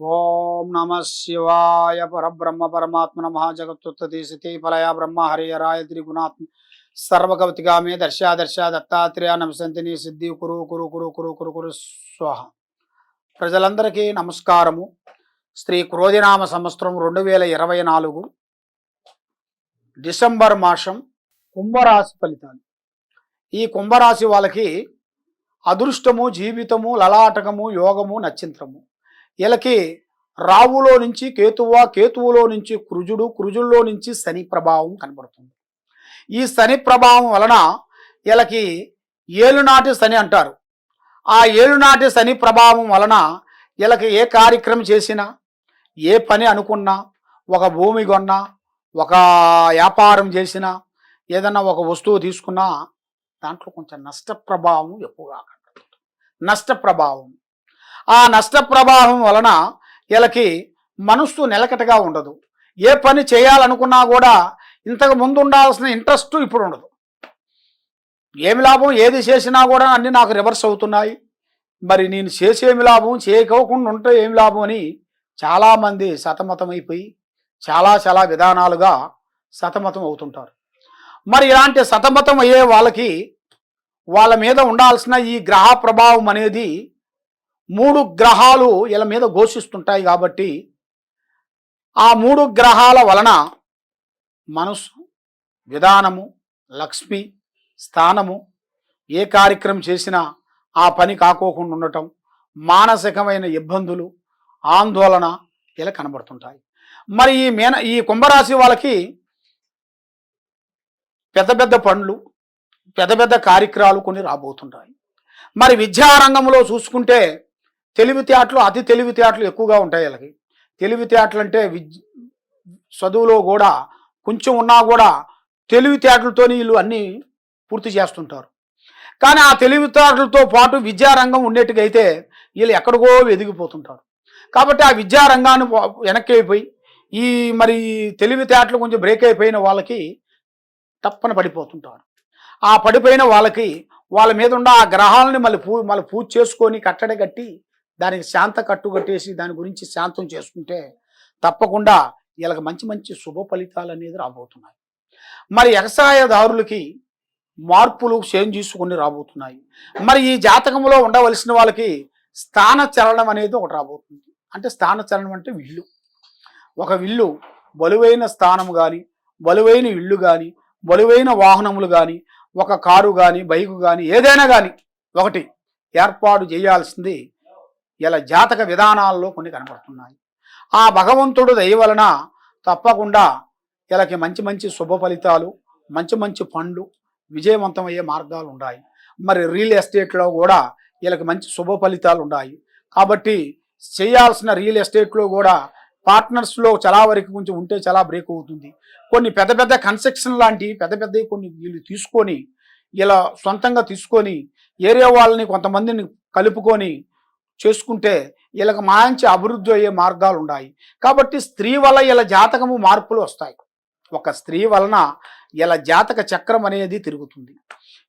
ఓం నమ శివాయ పరబ్రహ్మ పరమాత్మ మహాజగత్తుత్తి స్థితి ఫలయ బ్రహ్మ హరిహరాయ త్రిగుణాత్మ సర్వగవతిగామే దర్శ దత్తాత్రేయ నమసంతిని సిద్ధి కురు కురు కురు కురు కురు కురు స్వాహ. ప్రజలందరికీ నమస్కారము. శ్రీ క్రోధినామ సంవత్సరం 2024 డిసెంబర్ మాసం కుంభరాశి ఫలితాలు. ఈ కుంభరాశి వాళ్ళకి అదృష్టము, జీవితము, లలాటకము, యోగము, నక్షత్రము. వీళ్ళకి రావులో నుంచి కేతువ, కేతువులో నుంచి కుజుడు, కుజుల్లో నుంచి శని ప్రభావం కనబడుతుంది. ఈ శని ప్రభావం వలన వీళ్ళకి ఏలునాటి శని అంటారు. ఆ ఏలునాటి శని ప్రభావం వలన వీళ్ళకి ఏ కార్యక్రమం చేసినా, ఏ పని అనుకున్నా, ఒక భూమి కొన్నా, ఒక వ్యాపారం చేసినా, ఏదన్నా ఒక వస్తువు తీసుకున్నా దాంట్లో కొంచెం నష్ట ప్రభావం ఎక్కువగా కనబడుతుంది. నష్ట ప్రభావం. ఆ నష్ట ప్రభావం వలన వీళ్ళకి మనస్సు నిలకటగా ఉండదు. ఏ పని చేయాలనుకున్నా కూడా ఇంతకు ముందు ఉండాల్సిన ఇంట్రెస్ట్ ఇప్పుడు ఉండదు. ఏమి లాభం, ఏది చేసినా కూడా అన్నీ నాకు రివర్స్ అవుతున్నాయి, మరి నేను చేసేమి లాభం, చేయకోకుండా ఉంటే ఏమి లాభం అని చాలామంది సతమతమైపోయి చాలా విధానాలుగా సతమతం అవుతుంటారు. మరి ఇలాంటి సతమతం అయ్యే వాళ్ళకి వాళ్ళ మీద ఉండాల్సిన ఈ గ్రహ ప్రభావం అనేది 3 గ్రహాలు వీళ్ళ మీద ఘోషిస్తుంటాయి. కాబట్టి ఆ 3 గ్రహాల వలన మనసు, విధానము, లక్ష్మి, స్థానము, ఏ కార్యక్రమం చేసినా ఆ పని కాకోకుండా ఉండటం, మానసికమైన ఇబ్బందులు, ఆందోళన ఇలా కనబడుతుంటాయి. మరి ఈ కుంభరాశి వాళ్ళకి పెద్ద పెద్ద పనులు, పెద్ద పెద్ద కార్యక్రమాలు కొన్ని రాబోతుంటాయి. మరి విద్యారంగంలో చూసుకుంటే తెలివితేటలు, అతి తెలివితేటలు ఎక్కువగా ఉంటాయి వీళ్ళకి. తెలివితేటలు అంటే చదువులో కూడా కొంచెం ఉన్నా కూడా తెలివితేటలతో వీళ్ళు అన్నీ పూర్తి చేస్తుంటారు. కానీ ఆ తెలివితేటలతో పాటు విద్యారంగం ఉండేట్టుగైతే వీళ్ళు ఎక్కడికో ఎదిగిపోతుంటారు. కాబట్టి ఆ విద్యారంగాన్ని వెనక్కి అయిపోయి ఈ మరి తెలివితేటలు కొంచెం బ్రేక్ అయిపోయిన వాళ్ళకి తప్పన పడిపోతుంటారు. ఆ పడిపోయిన వాళ్ళకి వాళ్ళ మీద ఉన్న ఆ గ్రహాలని మళ్ళీ పూజ చేసుకొని కట్టడి కట్టి దానికి శాంత కట్టు కట్టేసి దాని గురించి శాంతం చేసుకుంటే తప్పకుండా వీళ్ళకి మంచి మంచి శుభ ఫలితాలు అనేది రాబోతున్నాయి. మరి వ్యవసాయదారులకి మార్పులు చేంజ్ చేసుకుని రాబోతున్నాయి. మరి ఈ జాతకంలో ఉండవలసిన వాళ్ళకి స్థాన చలనం అనేది ఒకటి రాబోతుంది. అంటే స్థాన చలనం అంటే ఇల్లు, ఒక ఇల్లు బలువైన స్థానం కానీ, బలువైన ఇల్లు కానీ, బలువైన వాహనములు కానీ, ఒక కారు కానీ, బైకు కానీ, ఏదైనా కానీ ఒకటి ఏర్పాటు చేయాల్సింది ఇలా జాతక విధానాల్లో కొన్ని కనబడుతున్నాయి. ఆ భగవంతుడు దయ వలన తప్పకుండా వీళ్ళకి మంచి మంచి శుభ ఫలితాలు, మంచి మంచి పనులు, విజయవంతమయ్యే మార్గాలు ఉన్నాయి. మరి రియల్ ఎస్టేట్లో కూడా వీళ్ళకి మంచి శుభ ఫలితాలు ఉన్నాయి. కాబట్టి చేయాల్సిన రియల్ ఎస్టేట్లో కూడా పార్ట్నర్స్లో చాలా వరకు కొంచెం ఉంటే చాలా బ్రేక్ అవుతుంది. కొన్ని పెద్ద పెద్ద కన్స్ట్రక్షన్ లాంటి పెద్ద కొన్ని వీళ్ళు తీసుకొని ఇలా సొంతంగా తీసుకొని ఏరియా వాళ్ళని కొంతమందిని కలుపుకొని చేసుకుంటే వీళ్ళకి మంచి అభివృద్ధి అయ్యే మార్గాలు ఉన్నాయి. కాబట్టి స్త్రీ వల్ల ఇలా జాతకము మార్పులు వస్తాయి. ఒక స్త్రీ వలన ఇలా జాతక చక్రం అనేది తిరుగుతుంది.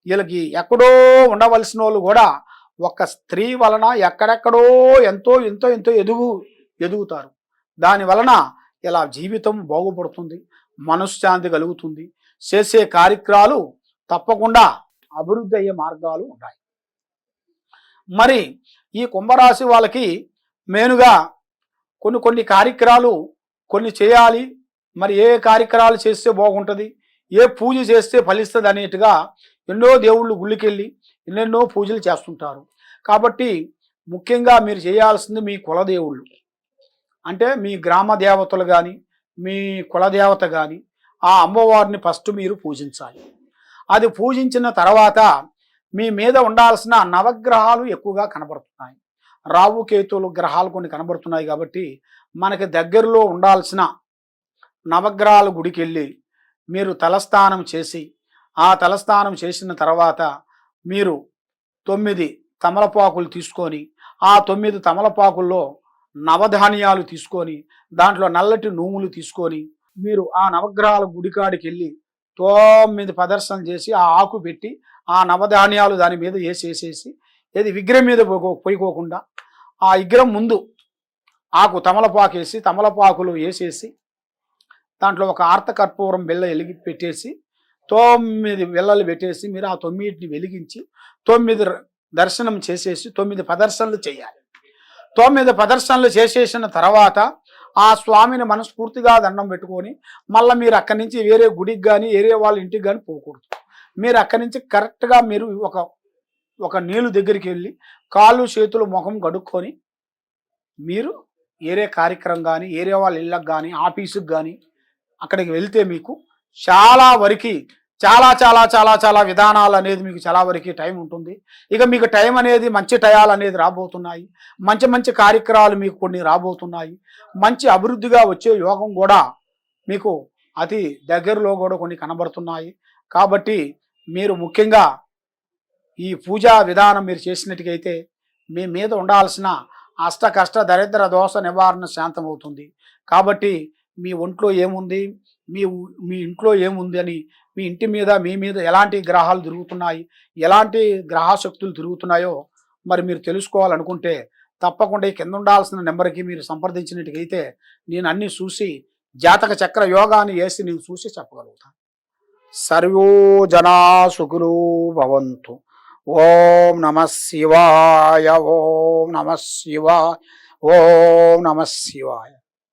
వీళ్ళకి ఎక్కడో ఉండవలసిన వాళ్ళు కూడా ఒక స్త్రీ వలన ఎక్కడెక్కడో ఎంతో ఎదుగుతారు. దాని వలన ఇలా జీవితం బాగుపడుతుంది, మనశ్శాంతి కలుగుతుంది, చేసే కార్యక్రమాలు తప్పకుండా అభివృద్ధి అయ్యే మార్గాలు ఉన్నాయి. మరి ఈ కుంభరాశి వాళ్ళకి మెయిన్గా కొన్ని కార్యక్రమాలు కొన్ని చేయాలి. మరి ఏ కార్యక్రమాలు చేస్తే బాగుంటుంది, ఏ పూజ చేస్తే ఫలిస్తుంది అనేట్టుగా ఎన్నో దేవుళ్ళు గుళ్ళకెళ్ళి ఎన్నెన్నో పూజలు చేస్తుంటారు. కాబట్టి ముఖ్యంగా మీరు చేయాల్సింది మీ కులదేవుళ్ళు, అంటే మీ గ్రామ దేవతలు కానీ, మీ కులదేవత కానీ, ఆ అమ్మవారిని ఫస్ట్ మీరు పూజించాలి. అది పూజించిన తర్వాత మీ మీద ఉండాల్సిన నవగ్రహాలు ఎక్కువగా కనబడుతున్నాయి. రావు, కేతువులు గ్రహాలు కొన్ని కనబడుతున్నాయి. కాబట్టి మనకి దగ్గరలో ఉండాల్సిన నవగ్రహాల గుడికి వెళ్ళి మీరు తలస్నానం చేసి, ఆ తలస్నానం చేసిన తర్వాత మీరు 9 తమలపాకులు తీసుకొని, ఆ 9 తమలపాకుల్లో నవధాన్యాలు తీసుకొని, దాంట్లో నల్లటి నూములు తీసుకొని మీరు ఆ నవగ్రహాల గుడికాడికి వెళ్ళి 9 ప్రదర్శనలు చేసి ఆ ఆకు పెట్టి ఆ నవధాన్యాలు దాని మీద వేసేసి ఏది విగ్రహం మీద పోయికోకుండా ఆ విగ్రహం ముందు ఆకు తమలపాకు వేసి తమలపాకులు వేసేసి దాంట్లో ఒక ఆర్తకర్పూరం బిళ్ళ వెలిగి పెట్టేసి 9 బిళ్ళలు పెట్టేసి మీరు ఆ 9ని వెలిగించి 9 దర్శనం చేసేసి 9 ప్రదర్శనలు చేయాలి. 9 ప్రదర్శనలు చేసేసిన తర్వాత ఆ స్వామిని మనస్ఫూర్తిగా దండం పెట్టుకొని మళ్ళీ మీరు అక్కడి నుంచి వేరే గుడికి కానీ వేరే వాళ్ళ ఇంటికి కానీ పోకూడదు. మీరు అక్కడి నుంచి కరెక్ట్గా మీరు ఒక నీళ్ళు దగ్గరికి వెళ్ళి కాళ్ళు చేతులు ముఖం కడుక్కొని మీరు ఏరే కార్యక్రమం కానీ ఏరే వాళ్ళ ఇళ్ళకి కానీ ఆఫీసుకి కానీ అక్కడికి వెళ్తే మీకు చాలా వరకు చాలా చాలా చాలా చాలా విధానాలు అనేది మీకు చాలా వరకు టైం ఉంటుంది. ఇక మీకు టైం అనేది మంచి టయాలు అనేది రాబోతున్నాయి. మంచి మంచి కార్యక్రమాలు మీకు కొన్ని రాబోతున్నాయి. మంచి అభివృద్ధిగా వచ్చే యోగం కూడా మీకు అతి దగ్గరలో కూడా కొన్ని కనబడుతున్నాయి. కాబట్టి మీరు ముఖ్యంగా ఈ పూజా విధానం మీరు చేసినట్టుగైతే మీ మీద ఉండాల్సిన అష్ట కష్ట దరిద్ర దోష నివారణ శాంతమవుతుంది. కాబట్టి మీ ఒంట్లో ఏముంది, మీ ఇంట్లో ఏముంది అని, మీ ఇంటి మీద మీ మీద ఎలాంటి గ్రహాలు తిరుగుతున్నాయి, ఎలాంటి గ్రహశక్తులు తిరుగుతున్నాయో మరి మీరు తెలుసుకోవాలనుకుంటే తప్పకుండా ఈ కింద ఉండాల్సిన నెంబర్కి మీరు సంప్రదించినట్టుగైతే నేను అన్నీ చూసి జాతక చక్ర యోగాన్ని వేసి నేను చూసి చెప్పగలుగుతాను. సర్వో జనా సుఖినో భవంతు. ఓం నమః శివాయ. ఓం నమః శివాయ. ఓం నమః శివాయ.